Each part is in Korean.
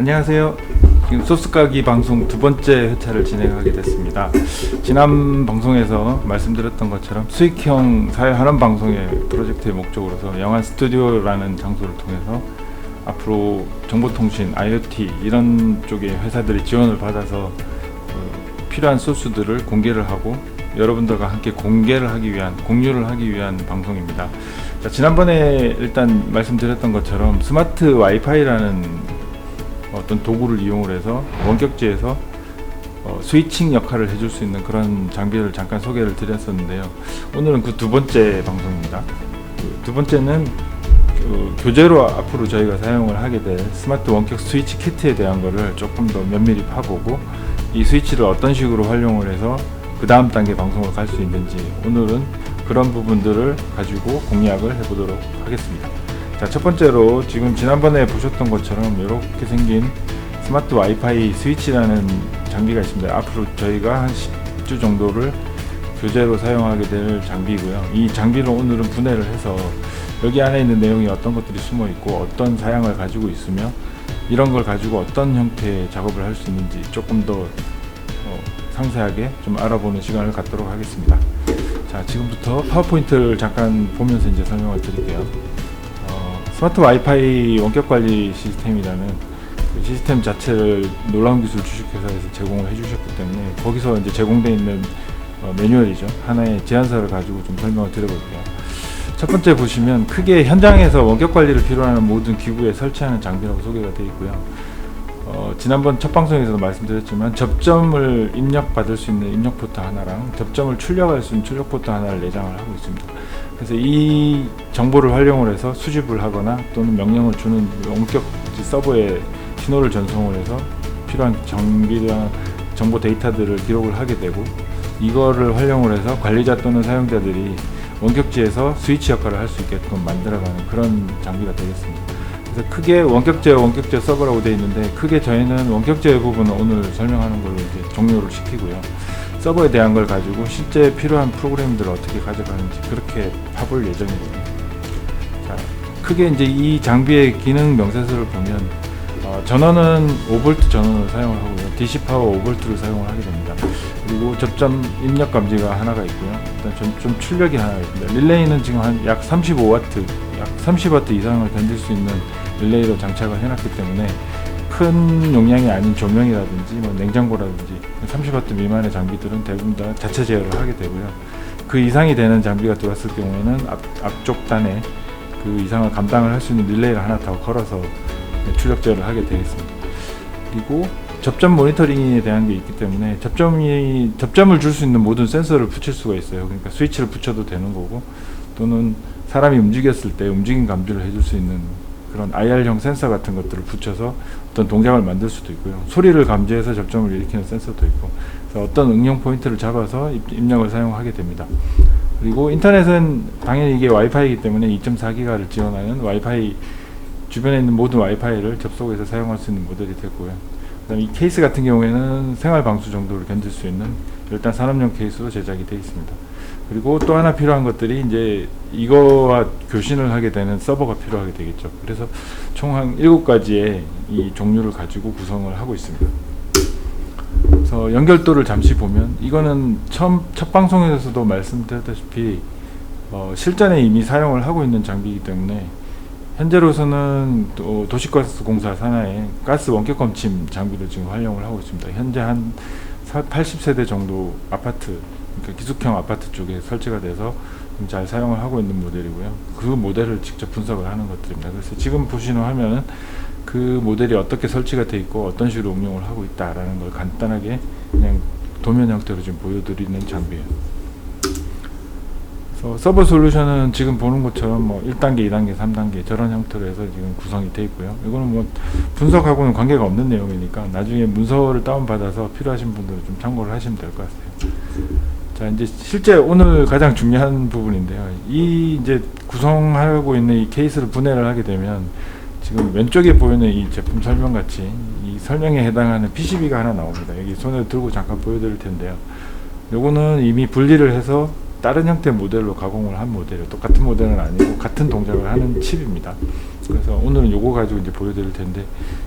안녕하세요. 지금 소스까기 방송 두 번째 회차를 진행하게 됐습니다. 지난 방송에서 말씀드렸던 것처럼 수익형 사회환원 방송의 프로젝트의 목적으로서 영환 스튜디오라는 장소를 통해서 앞으로 정보통신, IoT 이런 쪽의 회사들이 지원을 받아서 필요한 소스들을 공개를 하고 여러분들과 함께 공유를 하기 위한 방송입니다. 자, 지난번에 일단 말씀드렸던 것처럼 스마트 와이파이라는 어떤 도구를 이용을 해서 원격지에서 스위칭 역할을 해줄 수 있는 그런 장비를 잠깐 소개를 드렸었는데요. 오늘은 그 두 번째 방송입니다. 두 번째는 교재로 앞으로 저희가 사용을 하게 될 스마트 원격 스위치 키트에 대한 거를 조금 더 면밀히 파보고 이 스위치를 어떤 식으로 활용을 해서 그 다음 단계 방송을 갈 수 있는지 오늘은 그런 부분들을 가지고 공략을 해보도록 하겠습니다. 자, 첫 번째로 지금 지난번에 보셨던 것처럼 이렇게 생긴 스마트 와이파이 스위치라는 장비가 있습니다. 앞으로 저희가 한 10주 정도를 교재로 사용하게 될 장비고요. 이 장비를 오늘은 분해를 해서 여기 안에 있는 내용이 어떤 것들이 숨어 있고 어떤 사양을 가지고 있으며 이런 걸 가지고 어떤 형태의 작업을 할 수 있는지 조금 더 상세하게 좀 알아보는 시간을 갖도록 하겠습니다. 자, 지금부터 파워포인트를 잠깐 보면서 이제 설명을 드릴게요. 스마트 와이파이 원격 관리 시스템이라는 그 시스템 자체를 놀라운 기술 주식회사에서 제공을 해주셨기 때문에 거기서 이제 제공되어 있는 매뉴얼이죠. 하나의 제안서를 가지고 좀 설명을 드려볼게요. 첫 번째 보시면 크게 현장에서 원격 관리를 필요로 하는 모든 기구에 설치하는 장비라고 소개가 되어 있고요. 지난번 첫 방송에서도 말씀드렸지만 접점을 입력받을 수 있는 입력 포트 하나랑 접점을 출력할 수 있는 출력 포트 하나를 내장을 하고 있습니다. 그래서 이 정보를 활용을 해서 수집을 하거나 또는 명령을 주는 원격 서버에 신호를 전송을 해서 필요한 장비랑 정보 데이터들을 기록을 하게 되고 이거를 활용을 해서 관리자 또는 사용자들이 원격지에서 스위치 역할을 할 수 있게끔 만들어가는 그런 장비가 되겠습니다. 그래서 크게 원격제 서버라고 되어 있는데 크게 저희는 원격제 부분은 오늘 설명하는 걸로 이제 종료를 시키고요. 서버에 대한 걸 가지고 실제 필요한 프로그램들을 어떻게 가져가는지 그렇게 파볼 예정이거든요. 자, 크게 이제 이 장비의 기능 명세서를 보면 전원은 5V 전원을 사용을 하고요. DC 파워 5V를 사용을 하게 됩니다. 그리고 접점 입력 감지가 하나가 있고요. 일단 좀 출력이 하나가 있습니다. 릴레이는 지금 한 약 35W, 약 30W 이상을 견딜 수 있는 릴레이로 장착을 해놨기 때문에 큰 용량이 아닌 조명이라든지 뭐 냉장고라든지 30W 미만의 장비들은 대부분 다 자체 제어를 하게 되고요. 그 이상이 되는 장비가 들어왔을 경우에는 앞쪽 단에 그 이상을 감당을 할 수 있는 릴레이를 하나 더 걸어서 출력 제어를 하게 되겠습니다. 그리고 접점 모니터링에 대한 게 있기 때문에 접점을 줄 수 있는 모든 센서를 붙일 수가 있어요. 그러니까 스위치를 붙여도 되는 거고 또는 사람이 움직였을 때 움직임 감지를 해줄 수 있는 그런 IR형 센서 같은 것들을 붙여서 어떤 동작을 만들 수도 있고요. 소리를 감지해서 접점을 일으키는 센서도 있고 그래서 어떤 응용 포인트를 잡아서 입력을 사용하게 됩니다. 그리고 인터넷은 당연히 이게 와이파이이기 때문에 2.4기가를 지원하는 와이파이 주변에 있는 모든 와이파이를 접속해서 사용할 수 있는 모델이 됐고요. 그다음에 이 케이스 같은 경우에는 생활 방수 정도를 견딜 수 있는 일단 산업용 케이스로 제작이 되어 있습니다. 그리고 또 하나 필요한 것들이 이제 이거와 교신을 하게 되는 서버가 필요하게 되겠죠. 그래서 총 한 7가지의 이 종류를 가지고 구성을 하고 있습니다. 그래서 연결도를 잠시 보면 이거는 첫 방송에서도 말씀드렸다시피 실전에 이미 사용을 하고 있는 장비이기 때문에 현재로서는 도시가스공사 산하의 가스 원격 검침 장비를 지금 활용을 하고 있습니다. 현재 한 80세대 정도 아파트, 그러니까 기숙형 아파트 쪽에 설치가 돼서 잘 사용을 하고 있는 모델이고요. 그 모델을 직접 분석을 하는 것들입니다. 그래서 지금 보시는 화면은 그 모델이 어떻게 설치가 되어 있고 어떤 식으로 응용을 하고 있다라는 걸 간단하게 그냥 도면 형태로 지금 보여드리는 장비예요. 서버 솔루션은 지금 보는 것처럼 뭐 1단계, 2단계, 3단계 저런 형태로 해서 지금 구성이 되어 있고요. 이거는 뭐 분석하고는 관계가 없는 내용이니까 나중에 문서를 다운받아서 필요하신 분들은 좀 참고를 하시면 될 것 같아요. 자, 이제 실제 오늘 가장 중요한 부분인데요. 이 이제 구성하고 있는 이 케이스를 분해를 하게 되면 지금 왼쪽에 보이는 이 제품 설명 같이 이 설명에 해당하는 PCB가 하나 나옵니다. 여기 손에 들고 잠깐 보여드릴 텐데요. 요거는 이미 분리를 해서 다른 형태의 모델로 가공을 한 모델이에요. 똑같은 모델은 아니고 같은 동작을 하는 칩입니다. 그래서 오늘은 요거 가지고 이제 보여드릴 텐데,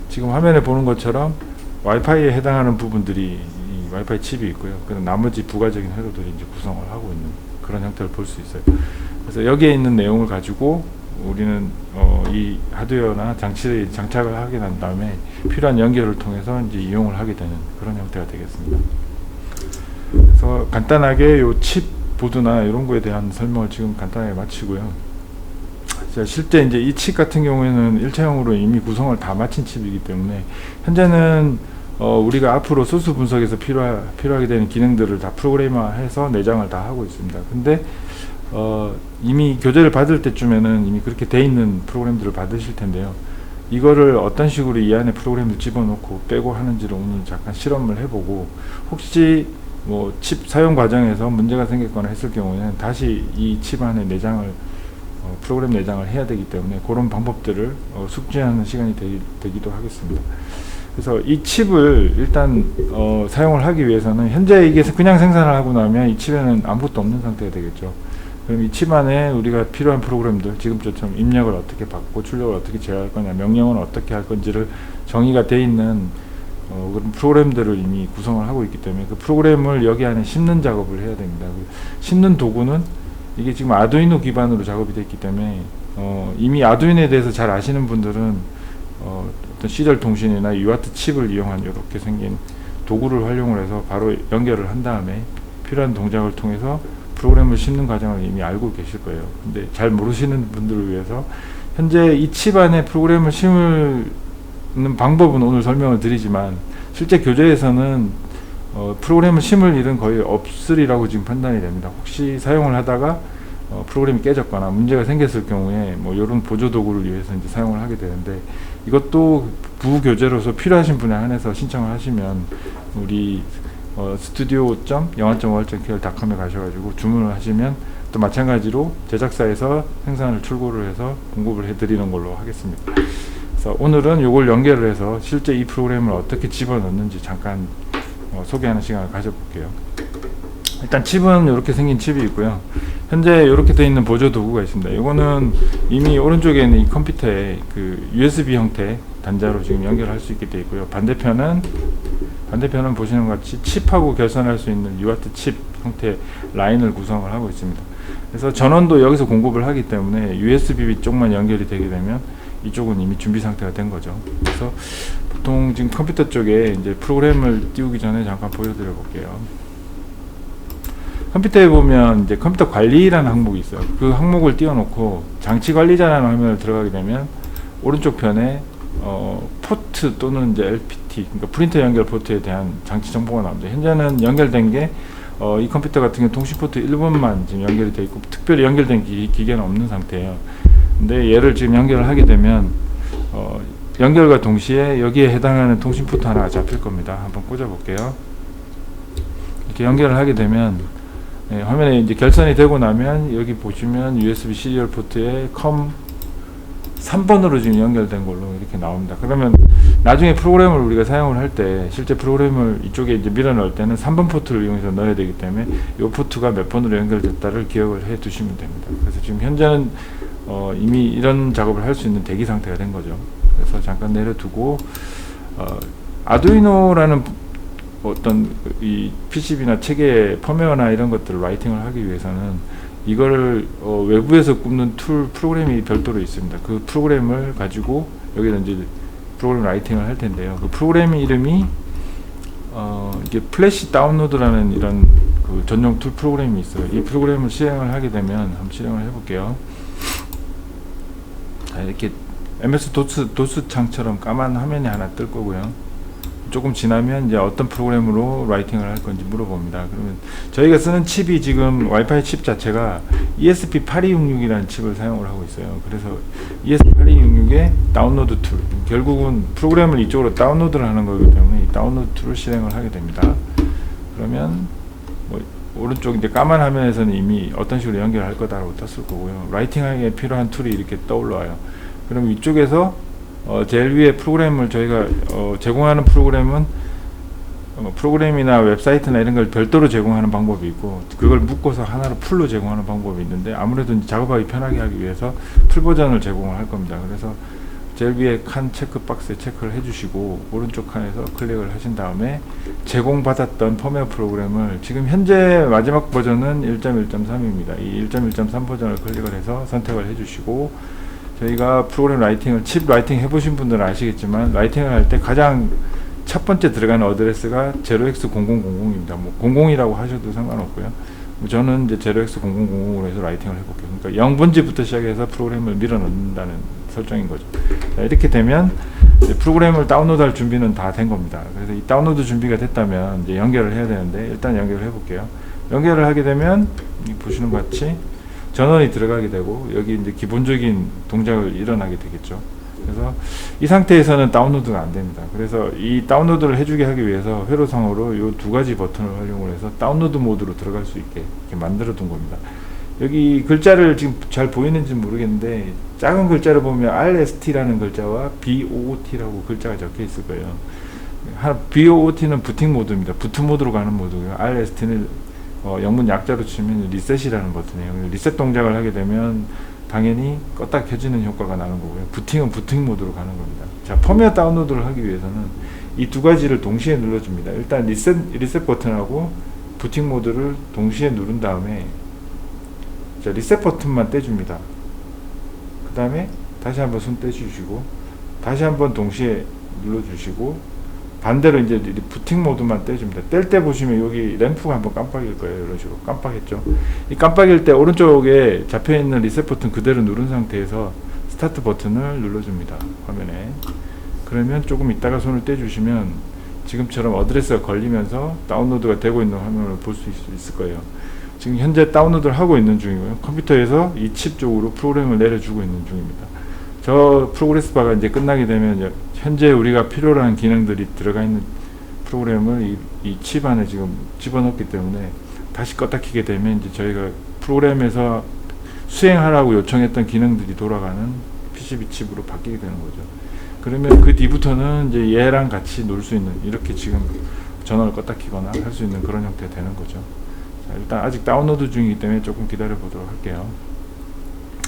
지금 화면에 보는 것처럼 와이파이에 해당하는 부분들이 이 와이파이 칩이 있고요. 그리고 나머지 부가적인 회로들이 이제 구성을 하고 있는 그런 형태를 볼 수 있어요. 그래서 여기에 있는 내용을 가지고 우리는 이 하드웨어나 장치에 장착을 하게 난 다음에 필요한 연결을 통해서 이제 이용을 하게 되는 그런 형태가 되겠습니다. 그래서 간단하게 요 칩 보드나 이런 거에 대한 설명을 지금 간단하게 마치고요. 자, 실제 이제 이 칩 같은 경우에는 일체형으로 이미 구성을 다 마친 칩이기 때문에 현재는 우리가 앞으로 소스 분석에서 필요하게 되는 기능들을 다 프로그래머해서 내장을 다 하고 있습니다. 근데 이미 교재를 받을 때쯤에는 이미 그렇게 돼 있는 프로그램들을 받으실 텐데요. 이거를 어떤 식으로 이 안에 프로그램을 집어넣고 빼고 하는지를 오늘 잠깐 실험을 해보고, 혹시 뭐 칩 사용 과정에서 문제가 생겼거나 했을 경우에는 다시 이 칩 안에 내장을 프로그램 내장을 해야 되기 때문에 그런 방법들을 숙지하는 시간이 되기도 하겠습니다. 그래서 이 칩을 일단 사용을 하기 위해서는, 현재 이게 그냥 생산을 하고 나면 이 칩에는 아무것도 없는 상태가 되겠죠. 그럼 이 칩 안에 우리가 필요한 프로그램들, 지금처럼 입력을 어떻게 받고 출력을 어떻게 제어할 거냐, 명령은 어떻게 할 건지를 정의가 되어 있는 그런 프로그램들을 이미 구성을 하고 있기 때문에 그 프로그램을 여기 안에 심는 작업을 해야 됩니다. 심는 도구는 이게 지금 아두이노 기반으로 작업이 됐기 때문에 이미 아두이노에 대해서 잘 아시는 분들은 어떤 시리얼 통신이나 UART 칩을 이용한 이렇게 생긴 도구를 활용을 해서 바로 연결을 한 다음에 필요한 동작을 통해서 프로그램을 심는 과정을 이미 알고 계실 거예요. 근데 잘 모르시는 분들을 위해서 현재 이 칩 안에 프로그램을 심는 방법은 오늘 설명을 드리지만, 실제 교재에서는 프로그램을 심을 일은 거의 없으리라고 지금 판단이 됩니다. 혹시 사용을 하다가 프로그램이 깨졌거나 문제가 생겼을 경우에 뭐 이런 보조 도구를 위해서 이제 사용을 하게 되는데, 이것도 부교재로서 필요하신 분에 한해서 신청을 하시면 우리 studio.영화.월.kr.com에 가셔가지고 주문을 하시면 또 마찬가지로 제작사에서 생산을 출고를 해서 공급을 해드리는 걸로 하겠습니다. 그래서 오늘은 이걸 연결을 해서 실제 이 프로그램을 어떻게 집어넣는지 잠깐 소개하는 시간을 가져볼게요. 일단 칩은 이렇게 생긴 칩이 있고요. 현재 이렇게 되어 있는 보조 도구가 있습니다. 이거는 이미 오른쪽에 있는 이 컴퓨터에 그 USB 형태 단자로 지금 연결할 수 있게 되어 있고요. 반대편은 보시는 것 같이 칩하고 결선할 수 있는 UART 칩 형태 라인을 구성을 하고 있습니다. 그래서 전원도 여기서 공급을 하기 때문에 USB 쪽만 연결이 되게 되면 이쪽은 이미 준비 상태가 된 거죠. 그래서 보통 지금 컴퓨터 쪽에 이제 프로그램을 띄우기 전에 잠깐 보여드려 볼게요. 컴퓨터에 보면 이제 컴퓨터 관리라는 항목이 있어요. 그 항목을 띄워놓고 장치 관리자라는 화면을 들어가게 되면 오른쪽 편에 포트 또는 이제 LPT, 그러니까 프린터 연결 포트에 대한 장치 정보가 나옵니다. 현재는 연결된 게 이 컴퓨터 같은 경우 통신 포트 1번만 지금 연결이 되어 있고 특별히 연결된 기계는 없는 상태예요. 근데 얘를 지금 연결을 하게 되면 연결과 동시에 여기에 해당하는 통신 포트 하나가 잡힐 겁니다. 한번 꽂아 볼게요. 이렇게 연결을 하게 되면 화면에 이제 결선이 되고 나면 여기 보시면 USB 시리얼 포트에 COM 3번으로 지금 연결된 걸로 이렇게 나옵니다. 그러면 나중에 프로그램을 우리가 사용을 할 때 실제 프로그램을 이쪽에 이제 밀어 넣을 때는 3번 포트를 이용해서 넣어야 되기 때문에 이 포트가 몇 번으로 연결됐다를 기억을 해 두시면 됩니다. 그래서 지금 현재는 이미 이런 작업을 할 수 있는 대기 상태가 된 거죠. 그래서 잠깐 내려두고 아두이노라는 어떤 이 PCB나 체계 펌웨어나 이런 것들을 라이팅을 하기 위해서는 이거를 외부에서 굽는 툴 프로그램이 별도로 있습니다. 그 프로그램을 가지고 여기다 이제 프로그램 라이팅을 할 텐데요. 그 프로그램 이름이 이게 플래시 다운로드라는 이런 그 전용 툴 프로그램이 있어요. 이 프로그램을 실행을 하게 되면 한번 실행을 해볼게요. 자, 이렇게 MS 도스 창처럼 까만 화면이 하나 뜰 거고요. 조금 지나면 이제 어떤 프로그램으로 라이팅을 할 건지 물어봅니다. 그러면 저희가 쓰는 칩이 지금 와이파이 칩 자체가 ESP8266이라는 칩을 사용을 하고 있어요. 그래서 ESP8266의 다운로드 툴, 결국은 프로그램을 이쪽으로 다운로드를 하는 거기 때문에 이 다운로드 툴을 실행을 하게 됩니다. 그러면 뭐 오른쪽 이제 까만 화면에서는 이미 어떤 식으로 연결할 거다라고 떴을 거고요. 라이팅하기에 필요한 툴이 이렇게 떠올라요. 그럼 이쪽에서 제일 위에 프로그램을 저희가 제공하는 프로그램은 프로그램이나 웹사이트나 이런 걸 별도로 제공하는 방법이 있고, 그걸 묶어서 하나로 풀로 제공하는 방법이 있는데, 아무래도 이제 작업하기 편하게 하기 위해서 풀 버전을 제공을 할 겁니다. 그래서 제일 위에 칸 체크 박스에 체크를 해주시고, 오른쪽 칸에서 클릭을 하신 다음에 제공받았던 펌웨어 프로그램을, 지금 현재 마지막 버전은 1.1.3입니다. 이 1.1.3 버전을 클릭을 해서 선택을 해주시고, 저희가 프로그램 라이팅을, 칩 라이팅 해보신 분들은 아시겠지만, 라이팅을 할 때 가장 첫 번째 들어가는 어드레스가 0x0000입니다. 뭐 00이라고 하셔도 상관없고요. 저는 이제 0x0000으로 해서 라이팅을 해볼게요. 그러니까 0번지부터 시작해서 프로그램을 밀어 넣는다는 설정인 거죠. 자, 이렇게 되면 이제 프로그램을 다운로드할 준비는 다 된 겁니다. 그래서 이 다운로드 준비가 됐다면 이제 연결을 해야 되는데, 일단 연결을 해볼게요. 연결을 하게 되면 보시는 것 같이 전원이 들어가게 되고, 여기 이제 기본적인 동작을 일어나게 되겠죠. 그래서 이 상태에서는 다운로드가 안 됩니다. 그래서 이 다운로드를 해주게 하기 위해서 회로상으로 이 두 가지 버튼을 활용을 해서 다운로드 모드로 들어갈 수 있게 이렇게 만들어 둔 겁니다. 여기 글자를 지금 잘 보이는지 모르겠는데, 작은 글자를 보면 RST라는 글자와 BOOT라고 글자가 적혀 있을 거예요. BOOT는 부팅 모드입니다. 부트 모드로 가는 모드고요. RST는 영문 약자로 치면 리셋이라는 버튼이에요. 리셋 동작을 하게 되면 당연히 껐다 켜지는 효과가 나는 거고요. 부팅은 부팅 모드로 가는 겁니다. 자, 펌웨어 다운로드를 하기 위해서는 이 두 가지를 동시에 눌러줍니다. 일단 리셋 버튼하고 부팅 모드를 동시에 누른 다음에, 자, 리셋 버튼만 떼줍니다. 그 다음에 다시 한번 손 떼주시고, 다시 한번 동시에 눌러주시고, 반대로 이제 부팅 모드만 떼줍니다. 뗄 때 보시면 여기 램프가 한번 깜빡일 거예요. 이런 식으로 깜빡했죠. 이 깜빡일 때 오른쪽에 잡혀있는 리셋 버튼 그대로 누른 상태에서 스타트 버튼을 눌러줍니다. 화면에. 그러면 조금 있다가 손을 떼주시면 지금처럼 어드레스가 걸리면서 다운로드가 되고 있는 화면을 볼 수 있을 거예요. 지금 현재 다운로드를 하고 있는 중이고요. 컴퓨터에서 이 칩 쪽으로 프로그램을 내려주고 있는 중입니다. 저 프로그레스 바가 이제 끝나게 되면 현재 우리가 필요로 하는 기능들이 들어가 있는 프로그램을 이 칩 안에 지금 집어넣기 때문에, 다시 껐다 켜게 되면 이제 저희가 프로그램에서 수행하라고 요청했던 기능들이 돌아가는 PCB 칩으로 바뀌게 되는 거죠. 그러면 그 뒤부터는 이제 얘랑 같이 놀 수 있는, 이렇게 지금 전원을 껐다 켜거나 할 수 있는 그런 형태가 되는 거죠. 자, 일단 아직 다운로드 중이기 때문에 조금 기다려 보도록 할게요.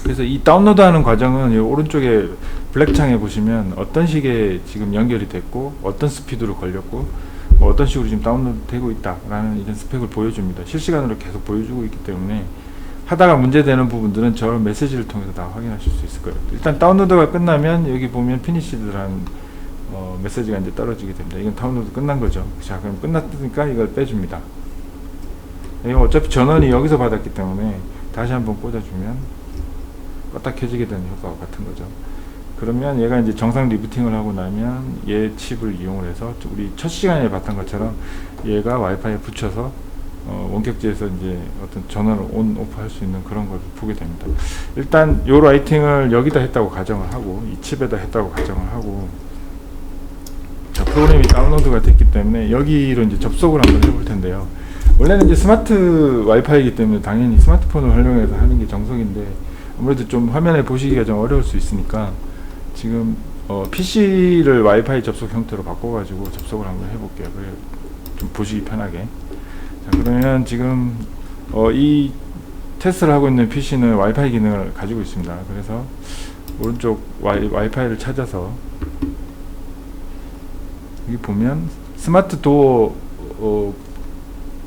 그래서 이 다운로드 하는 과정은 이 오른쪽에 블랙 창에 보시면 어떤 식의 지금 연결이 됐고, 어떤 스피드로 걸렸고, 뭐 어떤 식으로 지금 다운로드 되고 있다라는 이런 스펙을 보여줍니다. 실시간으로 계속 보여주고 있기 때문에 하다가 문제되는 부분들은 저 메시지를 통해서 다 확인하실 수 있을 거예요. 일단 다운로드가 끝나면 여기 보면 피니시드라는 메시지가 이제 떨어지게 됩니다. 이건 다운로드 끝난 거죠. 자, 그럼 끝났으니까 이걸 빼줍니다. 이거 어차피 전원이 여기서 받았기 때문에 다시 한번 꽂아주면 껐다 켜지게 되는 효과가 같은 거죠. 그러면 얘가 이제 정상 리부팅을 하고 나면 얘 칩을 이용을 해서 우리 첫 시간에 봤던 것처럼 얘가 와이파이에 붙여서 원격지에서 이제 어떤 전원을 온, 오프 할 수 있는 그런 걸 보게 됩니다. 일단 요 라이팅을 여기다 했다고 가정을 하고, 이 칩에다 했다고 가정을 하고, 자, 프로그램이 다운로드가 됐기 때문에 여기로 이제 접속을 한번 해볼 텐데요. 원래는 이제 스마트 와이파이이기 때문에 당연히 스마트폰을 활용해서 하는 게 정석인데, 아무래도 좀 화면에 보시기가 좀 어려울 수 있으니까 지금 PC를 와이파이 접속 형태로 바꿔가지고 접속을 한번 해볼게요. 그래 좀 보시기 편하게. 자, 그러면 지금 이 테스트를 하고 있는 PC는 와이파이 기능을 가지고 있습니다. 그래서 오른쪽 와이파이를 찾아서 여기 보면 스마트 도어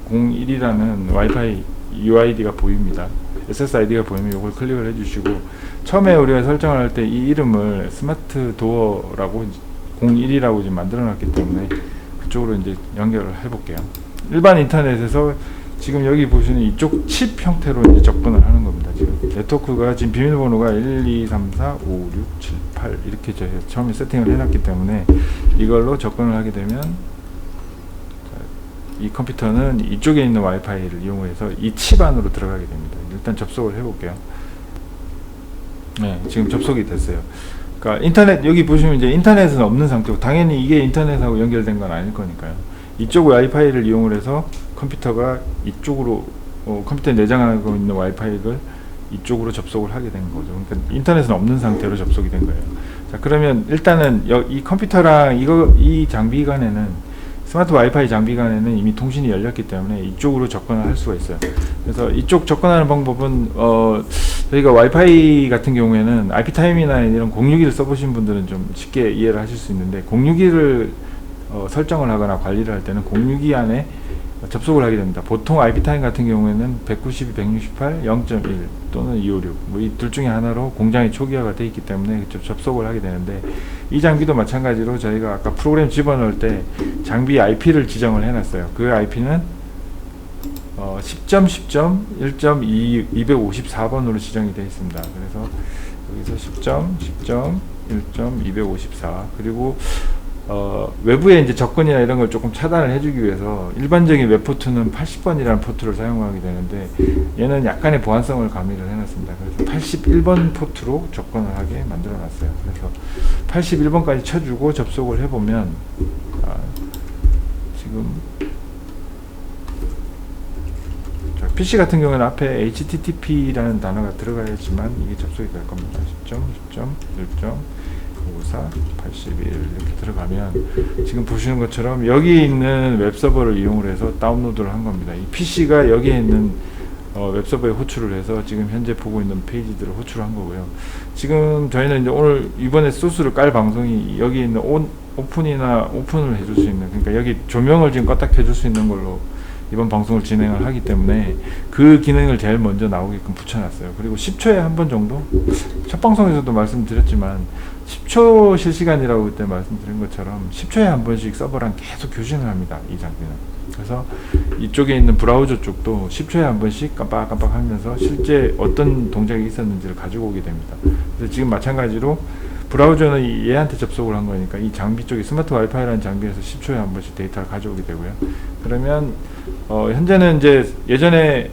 01이라는 와이파이 UID가 보입니다. SSID가 보이면 이걸 클릭을 해주시고, 처음에 우리가 설정을 할 때 이 이름을 스마트 도어라고 01이라고 지금 만들어 놨기 때문에 그쪽으로 이제 연결을 해 볼게요. 일반 인터넷에서 지금 여기 보시는 이쪽 칩 형태로 이제 접근을 하는 겁니다. 지금 네트워크가 지금 비밀번호가 1, 2, 3, 4, 5, 6, 7, 8 이렇게 저희 처음에 세팅을 해놨기 때문에 이걸로 접근을 하게 되면 이 컴퓨터는 이쪽에 있는 와이파이를 이용해서 이 칩 안으로 들어가게 됩니다. 일단 접속을 해볼게요. 네, 지금 접속이 됐어요. 그러니까 인터넷, 여기 보시면 이제 인터넷은 없는 상태고, 당연히 이게 인터넷하고 연결된 건 아닐 거니까요. 이쪽 와이파이를 이용을 해서 컴퓨터가 이쪽으로 컴퓨터에 내장하고 있는 와이파이를 이쪽으로 접속을 하게 된 거죠. 그러니까 인터넷은 없는 상태로 접속이 된 거예요. 자, 그러면 일단은 이 컴퓨터랑 이 장비 간에는 스마트 와이파이 장비 간에는 이미 통신이 열렸기 때문에 이쪽으로 접근을 할 수가 있어요. 그래서 이쪽 접근하는 방법은 저희가 와이파이 같은 경우에는 IP타임이나 이런 061을 써보신 분들은 좀 쉽게 이해를 하실 수 있는데, 061을 설정을 하거나 관리를 할 때는 062 안에 접속을 하게 됩니다. 보통 IP타임 같은 경우에는 192, 168, 0.1 또는 256 뭐 이 둘 중에 하나로 공장이 초기화가 되어 있기 때문에 접속을 하게 되는데, 이 장비도 마찬가지로 저희가 아까 프로그램 집어넣을 때 장비 IP를 지정을 해놨어요. 그 IP는 10.10.1.254번으로 지정이 되어 있습니다. 그래서 여기서 10.10.1.254 그리고 외부에 이제 접근이나 이런 걸 조금 차단을 해주기 위해서 일반적인 웹포트는 80번이라는 포트를 사용하게 되는데, 얘는 약간의 보안성을 가미를 해놨습니다. 그래서 81번 포트로 접근을 하게 만들어 놨어요. 그래서 81번까지 쳐주고 접속을 해보면 지금 PC 같은 경우는 앞에 HTTP라는 단어가 들어가야지만 이게 접속이 될 겁니다. 10.10.1.54 81 이렇게 들어가면 지금 보시는 것처럼 여기 있는 웹서버를 이용을 해서 다운로드를 한 겁니다. 이 PC가 여기에 있는 웹서버에 호출을 해서 지금 현재 보고 있는 페이지들을 호출한 거고요. 지금 저희는 이제 오늘 이번에 소스를 깔 방송이 여기 있는 오픈을 해줄 수 있는, 그러니까 여기 조명을 지금 껐다 켜줄 수 있는 걸로 이번 방송을 진행을 하기 때문에 그 기능을 제일 먼저 나오게끔 붙여놨어요. 그리고 10초에 한 번 정도, 첫 방송에서도 말씀드렸지만 10초 실시간이라고 그때 말씀드린 것처럼 10초에 한 번씩 서버랑 계속 교신을 합니다, 이 장비는. 그래서 이쪽에 있는 브라우저 쪽도 10초에 한 번씩 깜빡깜빡 하면서 실제 어떤 동작이 있었는지를 가지고 오게 됩니다. 그래서 지금 마찬가지로 브라우저는 얘한테 접속을 한 거니까 이 장비 쪽에 스마트 와이파이라는 장비에서 10초에 한 번씩 데이터를 가져오게 되고요. 그러면 현재는 이제 예전에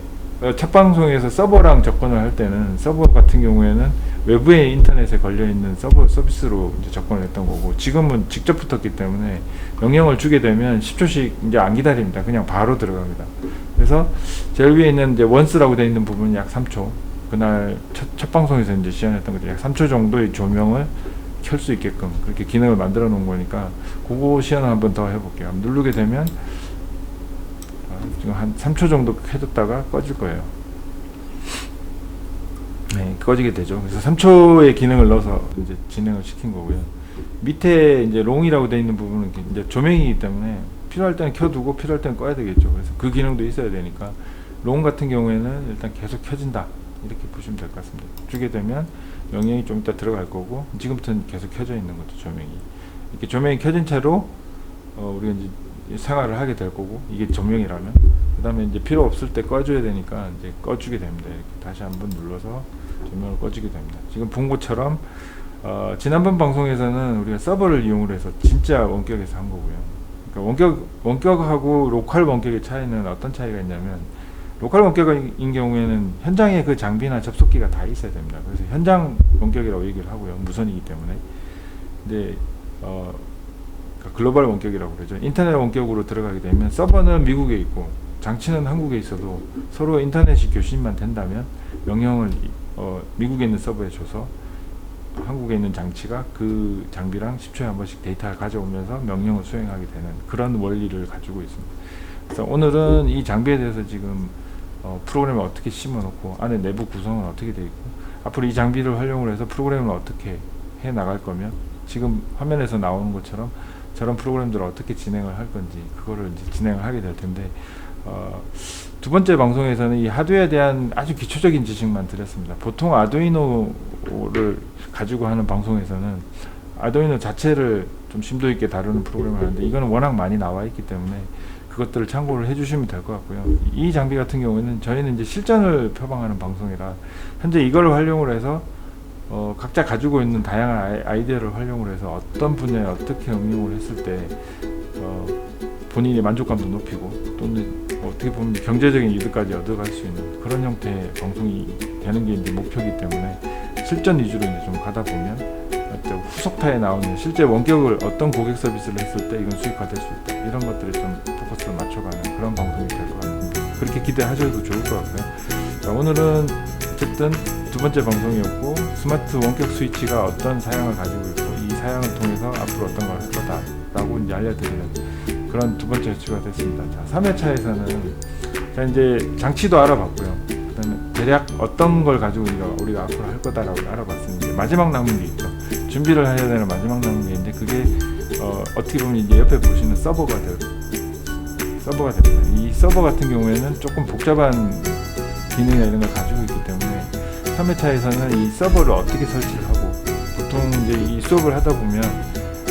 첫 방송에서 서버랑 접근을 할 때는 서버 같은 경우에는 외부의 인터넷에 걸려있는 서버 서비스로 이제 접근을 했던 거고, 지금은 직접 붙었기 때문에 명령을 주게 되면 10초씩 이제 안 기다립니다. 그냥 바로 들어갑니다. 그래서 제일 위에 있는 이제 원스라고 되어 있는 부분은 약 3초, 그날 첫 방송에서 이제 시연했던 거죠. 약 3초 정도의 조명을 켤 수 있게끔 그렇게 기능을 만들어 놓은 거니까, 그거 시연을 한번 더 해볼게요. 누르게 되면 지금 한 3초 정도 켜졌다가 꺼질 거예요. 네, 꺼지게 되죠. 그래서 3초의 기능을 넣어서 이제 진행을 시킨 거고요. 밑에 이제 롱이라고 되어 있는 부분은 이제 조명이기 때문에 필요할 때는 켜두고 필요할 때는 꺼야 되겠죠. 그래서 그 기능도 있어야 되니까 롱 같은 경우에는 일단 계속 켜진다 이렇게 보시면 될 것 같습니다. 주게 되면 명령이 좀 이따 들어갈 거고, 지금부터는 계속 켜져 있는 거죠. 조명이 이렇게 조명이 켜진 채로 우리가 이제 생활을 하게 될 거고, 이게 조명이라면 그 다음에 이제 필요 없을 때 꺼줘야 되니까 이제 꺼주게 됩니다. 이렇게 다시 한번 눌러서 조명을 꺼주게 됩니다. 지금 본 것처럼 지난번 방송에서는 우리가 서버를 이용을 해서 진짜 원격에서 한 거고요. 그러니까 원격하고 로컬 원격의 차이는 어떤 차이가 있냐면, 로컬 원격인 경우에는 현장에 그 장비나 접속기가 다 있어야 됩니다. 그래서 현장 원격이라고 얘기를 하고요. 무선이기 때문에. 근데 글로벌 원격이라고 그러죠. 인터넷 원격으로 들어가게 되면 서버는 미국에 있고 장치는 한국에 있어도 서로 인터넷이 교신만 된다면 명령을 미국에 있는 서버에 줘서 한국에 있는 장치가 그 장비랑 10초에 한 번씩 데이터를 가져오면서 명령을 수행하게 되는 그런 원리를 가지고 있습니다. 그래서 오늘은 이 장비에 대해서 지금 프로그램을 어떻게 심어놓고 안에 내부 구성은 어떻게 되어 있고, 앞으로 이 장비를 활용을 해서 프로그램을 어떻게 해 나갈 거면 지금 화면에서 나오는 것처럼 저런 프로그램들을 어떻게 진행을 할 건지 그거를 이제 진행을 하게 될 텐데, 두 번째 방송에서는 이 하드웨어에 대한 아주 기초적인 지식만 드렸습니다. 보통 아두이노를 가지고 하는 방송에서는 아두이노 자체를 좀 심도 있게 다루는 프로그램을 하는데, 이거는 워낙 많이 나와 있기 때문에 그것들을 참고를 해주시면 될 것 같고요. 이 장비 같은 경우에는 저희는 이제 실전을 표방하는 방송이라 현재 이걸 활용을 해서 각자 가지고 있는 다양한 아이디어를 활용을 해서 어떤 분야에 어떻게 응용을 했을 때 본인의 만족감도 높이고 또는 어떻게 보면 경제적인 이득까지 얻어갈 수 있는 그런 형태의 방송이 되는 게 이제 목표이기 때문에 실전 위주로 이제 좀 가다 보면 후속타에 나오는 실제 원격을 어떤 고객 서비스를 했을 때 이건 수익화될 수 있다, 이런 것들에 좀 포커스를 맞춰가는 그런 방송이 될 것 같습니다. 그렇게 기대하셔도 좋을 것 같고요. 자, 오늘은 어쨌든 두 번째 방송이었고, 스마트 원격 스위치가 어떤 사양을 가지고 있고 이 사양을 통해서 앞으로 어떤 걸 할 거다라고 이제 알려드리는 그런 두 번째 회차가 됐습니다. 자, 3회차에서는 자 이제 장치도 알아봤고요. 그다음에 대략 어떤 걸 가지고 우리가 앞으로 할 거다라고 알아봤습니다. 마지막 남은 게 있죠. 준비를 해야 되는 마지막 남은 게 있는데 그게 어떻게 보면 이제 옆에 보시는 서버가 됩니다. 이 서버 같은 경우에는 조금 복잡한 기능이나 이런 걸 가지고 있기 때문에 3회차에서는 이 서버를 어떻게 설치를 하고, 보통 이제 이 수업을 하다 보면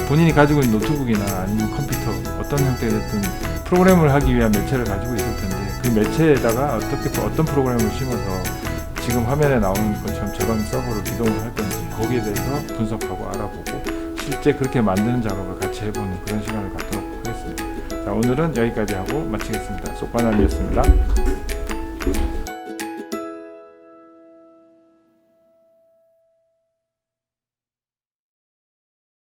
본인이 가지고 있는 노트북이나 아니면 컴퓨터 어떤 형태가 됐든 프로그램을 하기 위한 매체를 가지고 있을 텐데 그 매체에다가 어떤 프로그램을 심어서 지금 화면에 나오는 것처럼 저런 서버를 기동을 할 건지 거기에 대해서 분석하고 알아보고 실제 그렇게 만드는 작업을 같이 해보는 그런 시간을 갖도록 하겠습니다. 자, 오늘은 여기까지 하고 마치겠습니다. 속관함이었습니다.